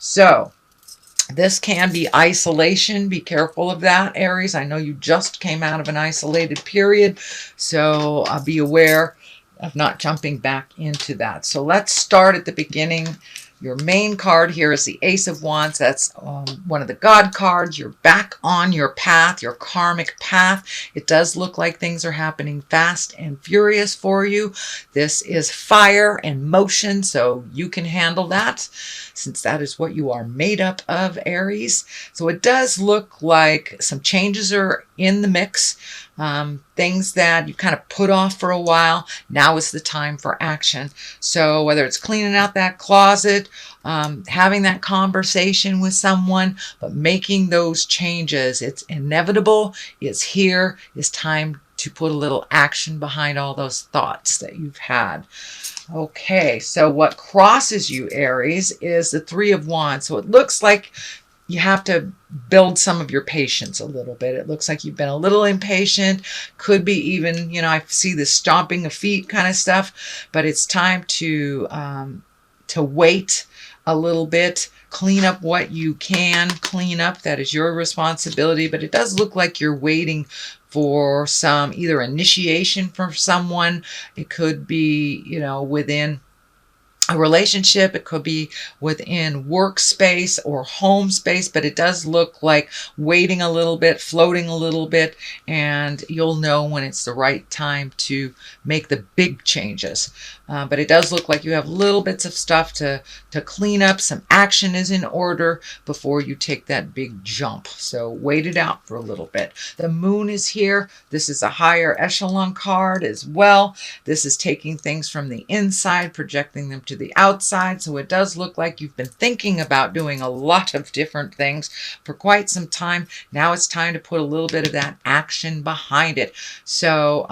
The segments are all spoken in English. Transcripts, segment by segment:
So this can be isolation. Be careful of that, Aries. I know you just came out of an isolated period, so be aware of not jumping back into that. So let's start at the beginning. Your main card here is the Ace of Wands. That's one of the God cards. You're back on your path, your karmic path. It does look like things are happening fast and furious for you. This is fire and motion, so you can handle that since that is what you are made up of, Aries. So it does look like some changes are in the mix. Things that you kind of put off for a while. Now is the time for action. So whether it's cleaning out that closet, having that conversation with someone, but making those changes, it's inevitable. It's here. It's time to put a little action behind all those thoughts that you've had. Okay, so what crosses you, Aries, is the Three of Wands. So it looks like you have to build some of your patience a little bit. It looks like you've been a little impatient. Could be even, you know, I see this stomping of feet kind of stuff, but it's time to wait a little bit, clean up what you can clean up. That is your responsibility, but it does look like you're waiting for some either initiation from someone. It could be, you know, within a relationship, it could be within workspace or home space, but it does look like waiting a little bit, floating a little bit, and you'll know when it's the right time to make the big changes. But it does look like you have little bits of stuff to clean up. Some action is in order before you take that big jump. So wait it out for a little bit. The moon is here. This is a higher echelon card as well. This is taking things from the inside, projecting them to the outside. So it does look like you've been thinking about doing a lot of different things for quite some time. Now it's time to put a little bit of that action behind it. So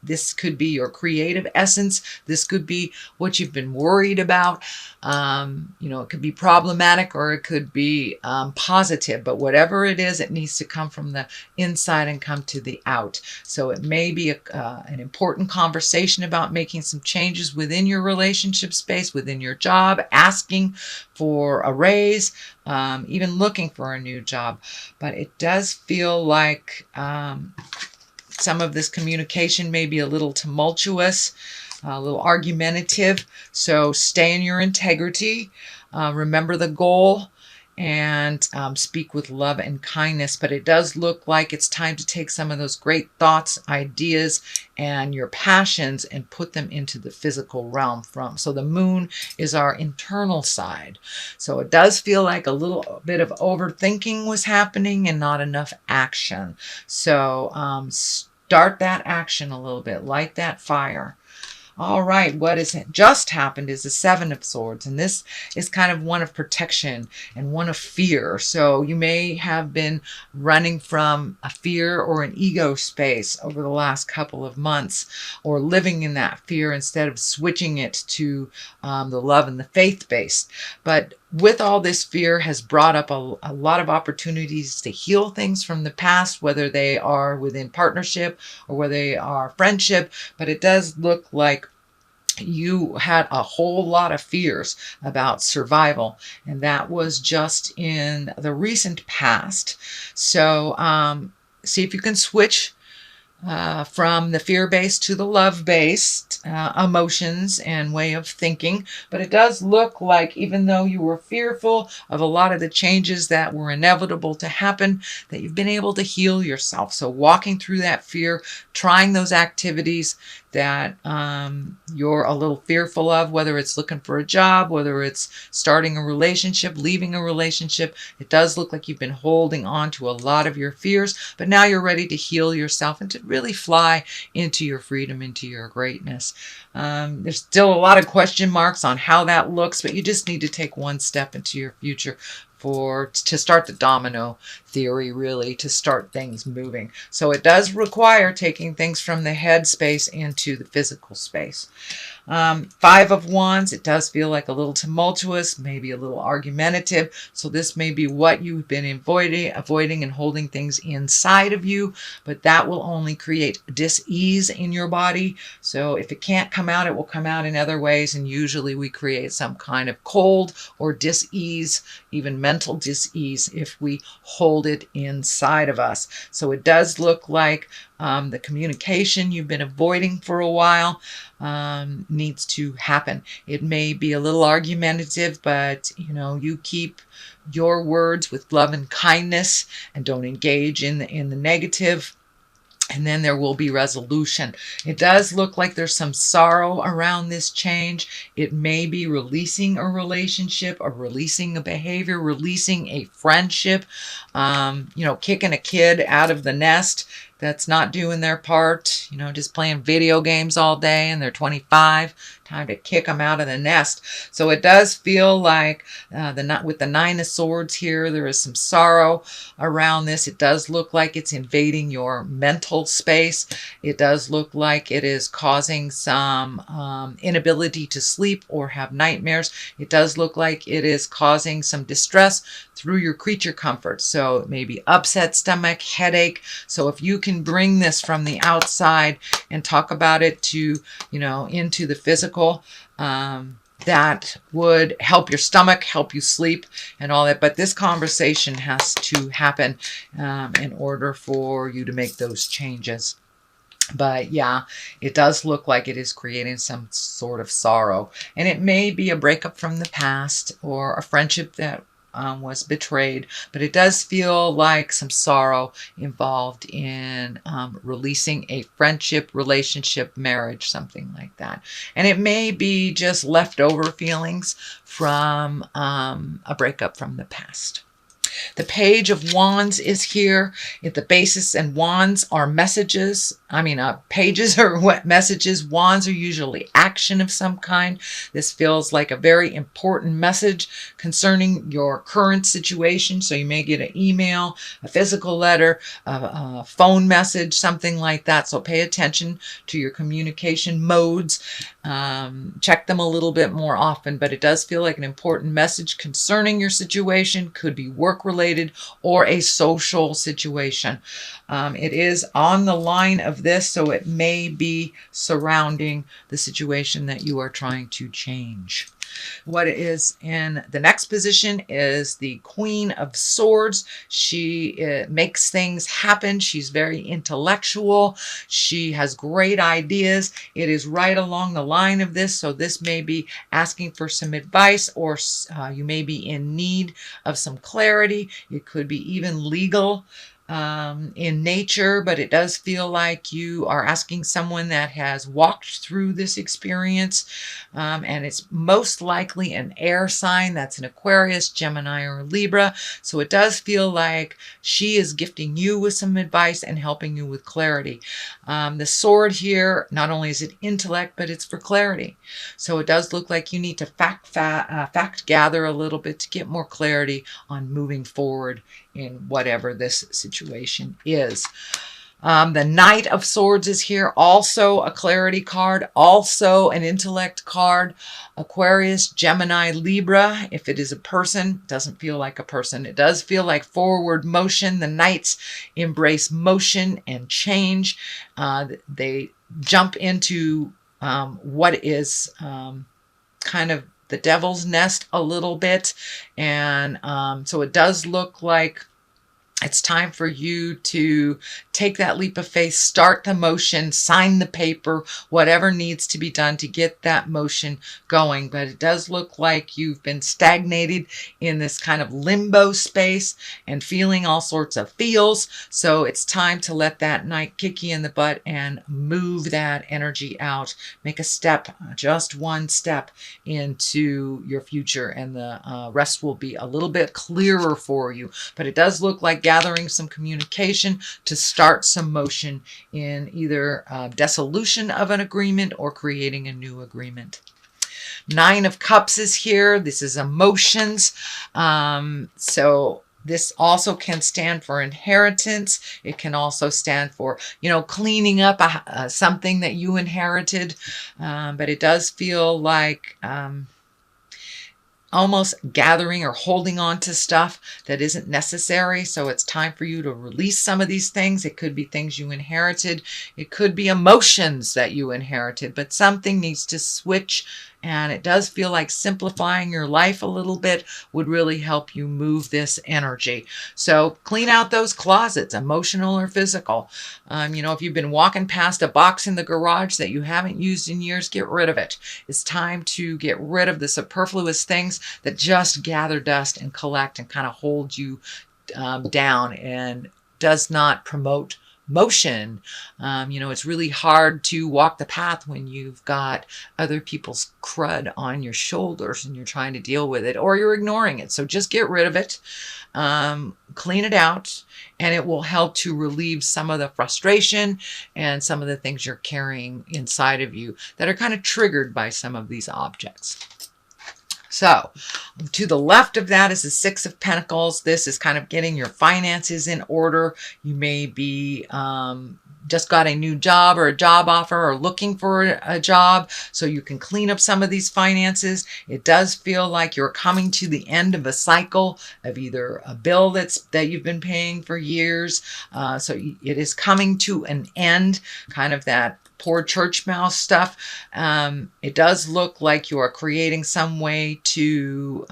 this could be your creative essence. This could be what you've been worried about. You know, it could be problematic or it could be positive, but whatever it is, it needs to come from the inside and come to the out. So it may be an important conversation about making some changes within your relationship space, within your job, asking for a raise, even looking for a new job. But it does feel like some of this communication may be a little tumultuous, a little argumentative. So stay in your integrity. Remember the goal and speak with love and kindness. But it does look like it's time to take some of those great thoughts, ideas, and your passions and put them into the physical realm so the moon is our internal side. So it does feel like a little bit of overthinking was happening and not enough action. So start that action a little bit, light that fire. All right, what has just happened is the Seven of Swords, and this is kind of one of protection and one of fear. So you may have been running from a fear or an ego space over the last couple of months, or living in that fear instead of switching it to the love and the faith-based. But with all this fear has brought up a lot of opportunities to heal things from the past, whether they are within partnership or whether they are friendship. But it does look like you had a whole lot of fears about survival, and that was just in the recent past. So see if you can switch from the fear-based to the love-based emotions and way of thinking. But it does look like, even though you were fearful of a lot of the changes that were inevitable to happen, that you've been able to heal yourself. So walking through that fear, trying those activities that you're a little fearful of, whether it's looking for a job, whether it's starting a relationship, leaving a relationship. It does look like you've been holding on to a lot of your fears, but now you're ready to heal yourself and to really fly into your freedom, into your greatness. There's still a lot of question marks on how that looks, but you just need to take one step into your future to start the domino theory, really, to start things moving. So it does require taking things from the head space into the physical space. Five of Wands, it does feel like a little tumultuous, maybe a little argumentative. So this may be what you've been avoiding and holding things inside of you, but that will only create dis-ease in your body. So if it can't come out, it will come out in other ways. And usually we create some kind of cold or dis-ease, even mental dis-ease, if we hold it inside of us. So it does look like the communication you've been avoiding for a while needs to happen. It may be a little argumentative, but you keep your words with love and kindness and don't engage in the negative. And then there will be resolution. It does look like there's some sorrow around this change. It may be releasing a relationship or releasing a behavior, releasing a friendship, kicking a kid out of the nest that's not doing their part, just playing video games all day and they're 25. Time to kick them out of the nest. So it does feel like with the Nine of Swords here, there is some sorrow around this. It does look like it's invading your mental space. It does look like it is causing some inability to sleep or have nightmares. It does look like it is causing some distress through your creature comforts. So maybe upset stomach, headache. So if you can bring this from the outside and talk about it to, into the physical, that would help your stomach, help you sleep and all that. But this conversation has to happen in order for you to make those changes. But yeah, it does look like it is creating some sort of sorrow. And it may be a breakup from the past or a friendship that was betrayed, but it does feel like some sorrow involved in releasing a friendship, relationship, marriage, something like that. And it may be just leftover feelings from a breakup from the past. The Page of Wands is here. At the basis, and wands are messages. Pages are what messages. Wands are usually action of some kind. This feels like a very important message concerning your current situation. So you may get an email, a physical letter, a phone message, something like that. So pay attention to your communication modes. Check them a little bit more often, but it does feel like an important message concerning your situation. Could be work related or a social situation. It is on the line of this, so it may be surrounding the situation that you are trying to change. What is in the next position is the Queen of Swords. She makes things happen. She's very intellectual. She has great ideas. It is right along the line of this. So this may be asking for some advice, or you may be in need of some clarity. It could be even legal in nature, but it does feel like you are asking someone that has walked through this experience, and it's most likely an air sign. That's an Aquarius, Gemini, or Libra. So it does feel like she is gifting you with some advice and helping you with clarity. The sword here, not only is it intellect, but it's for clarity. So it does look like you need to fact gather a little bit to get more clarity on moving forward in whatever this situation is. The Knight of Swords is here, also a clarity card, also an intellect card. Aquarius, Gemini, Libra. If it is a person, it doesn't feel like a person. It does feel like forward motion. The Knights embrace motion and change. They jump into what is kind of the devil's nest a little bit. And so it does look like it's time for you to take that leap of faith, start the motion, sign the paper, whatever needs to be done to get that motion going. But it does look like you've been stagnated in this kind of limbo space and feeling all sorts of feels. So it's time to let that Knight kick you in the butt and move that energy out. Make a step, just one step into your future, and the rest will be a little bit clearer for you. But it does look like gathering some communication to start some motion in either dissolution of an agreement or creating a new agreement. Nine of Cups is here. This is emotions. So this also can stand for inheritance. It can also stand for, cleaning up something that you inherited. But it does feel like almost gathering or holding on to stuff that isn't necessary. So it's time for you to release some of these things. It could be things you inherited. It could be emotions that you inherited, but something needs to switch. And it does feel like simplifying your life a little bit would really help you move this energy. So clean out those closets, emotional or physical. If you've been walking past a box in the garage that you haven't used in years, get rid of it. It's time to get rid of the superfluous things that just gather dust and collect and kind of hold you down and does not promote motion. It's really hard to walk the path when you've got other people's crud on your shoulders and you're trying to deal with it, or you're ignoring it. So just get rid of it, clean it out, and it will help to relieve some of the frustration and some of the things you're carrying inside of you that are kind of triggered by some of these objects. So to the left of that is the Six of Pentacles. This is kind of getting your finances in order. You may be just got a new job or a job offer or looking for a job, so you can clean up some of these finances. It does feel like you're coming to the end of a cycle of either a bill that you've been paying for years. So it is coming to an end, kind of that poor church mouse stuff. It does look like you are creating some way to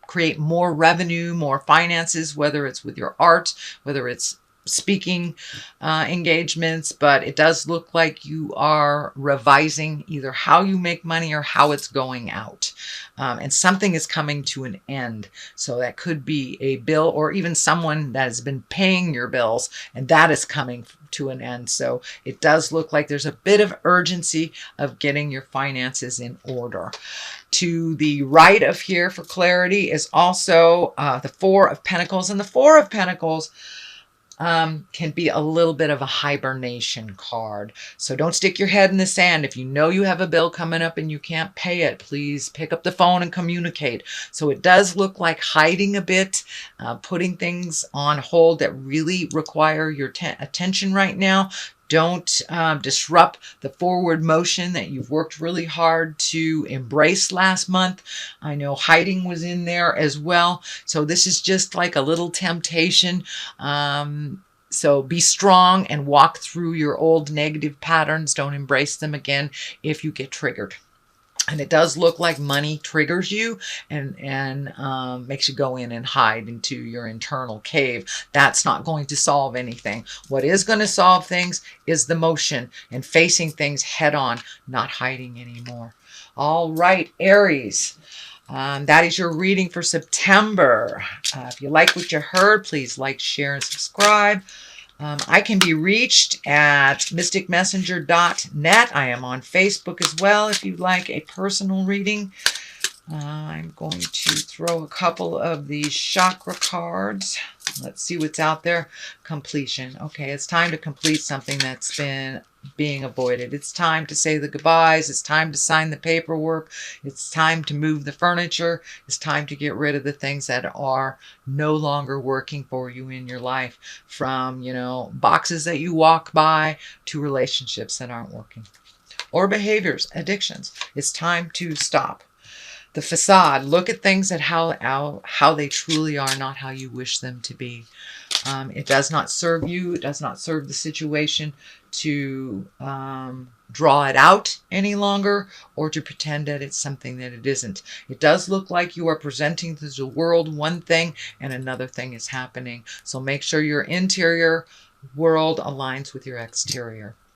create more revenue, more finances, whether it's with your art, whether it's speaking engagements, but it does look like you are revising either how you make money or how it's going out. And something is coming to an end. So that could be a bill or even someone that has been paying your bills, and that is coming to an end. So it does look like there's a bit of urgency of getting your finances in order. To the right of here for clarity is also the Four of Pentacles. And the Four of Pentacles can be a little bit of a hibernation card. So don't stick your head in the sand. If you know you have a bill coming up and you can't pay it, please pick up the phone and communicate. So it does look like hiding a bit, putting things on hold that really require your attention right now. Don't disrupt the forward motion that you've worked really hard to embrace last month. I know hiding was in there as well. So this is just like a little temptation. So be strong and walk through your old negative patterns. Don't embrace them again if you get triggered. And it does look like money triggers you and makes you go in and hide into your internal cave. That's not going to solve anything. What is going to solve things is the motion and facing things head on, not hiding anymore. All right, Aries. That is your reading for September. If you like what you heard, please like, share, and subscribe. I can be reached at mysticmessenger.net. I am on Facebook as well if you'd like a personal reading. I'm going to throw a couple of these chakra cards. Let's see what's out there. Completion. Okay, it's time to complete something that's been being avoided. It's time to say the goodbyes. It's time to sign the paperwork. It's time to move the furniture. It's time to get rid of the things that are no longer working for you in your life, from, boxes that you walk by to relationships that aren't working, or behaviors, addictions. It's time to stop. The facade. Look at things at how they truly are, not how you wish them to be. It does not serve you. It does not serve the situation to draw it out any longer or to pretend that it's something that it isn't. It does look like you are presenting to the world one thing and another thing is happening. So make sure your interior world aligns with your exterior.